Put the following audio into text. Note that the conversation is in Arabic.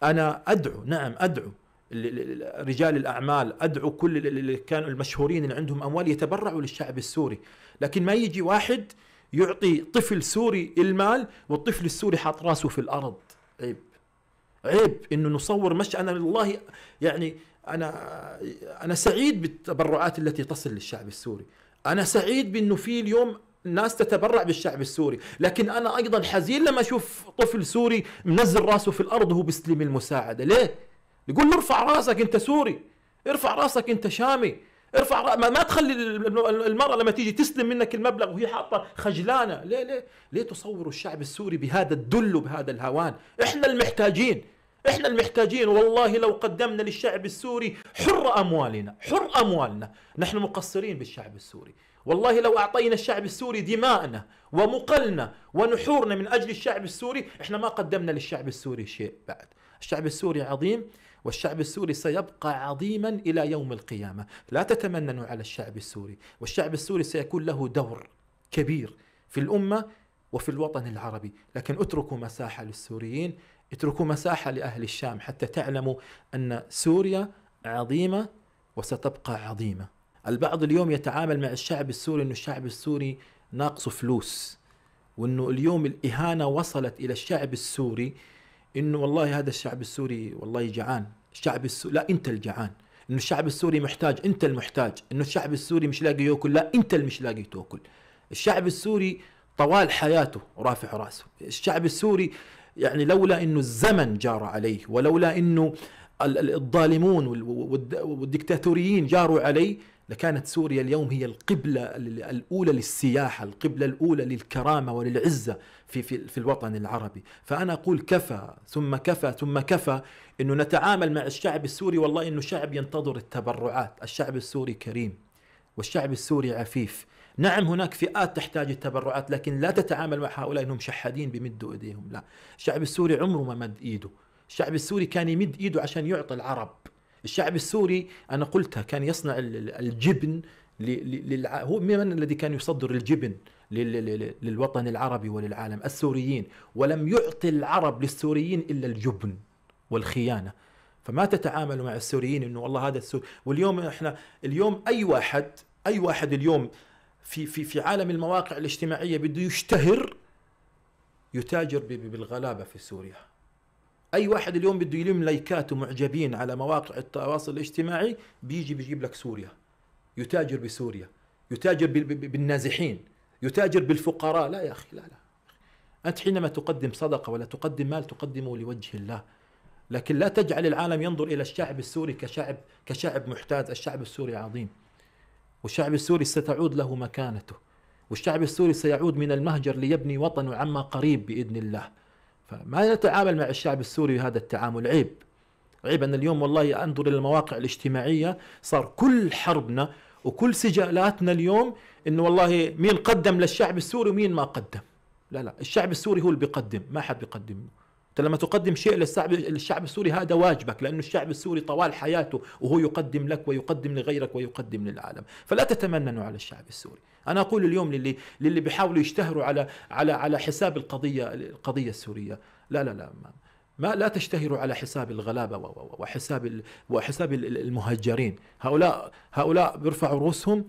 أنا أدعو، نعم أدعو رجال الأعمال، أدعو كل اللي كانوا المشهورين اللي عندهم أموال يتبرعوا للشعب السوري، لكن ما يجي واحد يعطي طفل سوري المال والطفل السوري حاط راسه في الأرض. عيب، عيب إنه نصور. مش أنا والله يعني أنا سعيد بالتبرعات التي تصل للشعب السوري، أنا سعيد بأنه في اليوم ناس تتبرع بالشعب السوري، لكن أنا أيضا حزين لما أشوف طفل سوري منزل راسه في الأرض وهو بيستلم المساعدة. ليه؟ يقول له ارفع راسك أنت سوري، ارفع راسك أنت شامي، ما تخلي المرأة لما تيجي تستلم منك المبلغ وهي حاطة خجلانة. ليه تصوروا الشعب السوري بهذا الذل وبهذا الهوان؟ احنا المحتاجين، احنا المحتاجين. والله لو قدمنا للشعب السوري حر أموالنا، حر أموالنا، نحن مقصرين بالشعب السوري. والله لو أعطينا الشعب السوري دماءنا ومقلنا ونحورنا من أجل الشعب السوري، احنا ما قدمنا للشعب السوري شيء بعد. الشعب السوري عظيم، والشعب السوري سيبقى عظيما إلى يوم القيامة. لا تتمننوا على الشعب السوري، والشعب السوري سيكون له دور كبير في الأمة وفي الوطن العربي، لكن اتركوا مساحة للسوريين، اتركوا مساحة لأهل الشام حتى تعلموا أن سوريا عظيمة وستبقى عظيمة. البعض اليوم يتعامل مع الشعب السوري أنه الشعب السوري ناقصه فلوس، وأنه اليوم الإهانة وصلت إلى الشعب السوري إنه والله هذا الشعب السوري والله جعان. الشعب السوري لا، أنت الجعان. إنه الشعب السوري محتاج، أنت المحتاج. إنه الشعب السوري مش لاقي يأكل، لا أنت اللي مش لاقي تأكل. الشعب السوري طوال حياته رافع راسه. الشعب السوري يعني لولا إنه الزمن جار عليه، ولولا إنه الظالمون والدكتاتوريين جاروا عليه، لكانت سوريا اليوم هي القبلة الأولى للسياحة، القبلة الأولى للكرامة وللعزة في الوطن العربي. فأنا أقول كفى ثم كفى ثم كفى إنه نتعامل مع الشعب السوري والله إنه شعب ينتظر التبرعات. الشعب السوري كريم والشعب السوري عفيف. نعم هناك فئات تحتاج التبرعات، لكن لا تتعامل مع هؤلاء إنهم شحادين بيمدوا إيديهم. لا، الشعب السوري عمره ما مد إيده. الشعب السوري كان يمد إيده عشان يعطي العرب. الشعب السوري أنا قلتها كان يصنع الجبن هو من الذي كان يصدر الجبن للوطن العربي وللعالم؟ السوريين. ولم يعطي العرب للسوريين إلا الجبن والخيانة. فما تتعاملوا مع السوريين إنه والله هذا السوري. واليوم إحنا اليوم أي واحد اليوم في عالم المواقع الاجتماعية بده يشتهر يتاجر بالغلابة في سوريا. أي واحد اليوم بده يلم لايكات ومعجبين على مواقع التواصل الاجتماعي بيجيب لك سوريا، يتاجر بسوريا، يتاجر بالنازحين، يتاجر بالفقراء. لا يا أخي، لا. أنت حينما تقدم صدقة ولا تقدم مال تقدمه لوجه الله، لكن لا تجعل العالم ينظر إلى الشعب السوري كشعب محتاج. الشعب السوري عظيم، والشعب السوري ستعود له مكانته، والشعب السوري سيعود من المهجر ليبني وطنه عما قريب بإذن الله. فما نتعامل مع الشعب السوري بهذا التعامل. عيب، عيب أن اليوم والله أنظر إلى المواقع الاجتماعية صار كل حربنا وكل سجالاتنا اليوم إنه والله مين قدم للشعب السوري ومين ما قدم. لا، الشعب السوري هو اللي بيقدم، ما حد بيقدم له. أنت لما تقدم شيء للشعب السوري هذا واجبك، لأنه الشعب السوري طوال حياته وهو يقدم لك ويقدم لغيرك ويقدم للعالم. فلا تتمننوا على الشعب السوري. أنا أقول اليوم للي بيحاولوا يشتهروا على حساب القضية السورية، لا لا تشتهروا على حساب الغلابة وحساب المهجرين. هؤلاء بيرفعوا رؤوسهم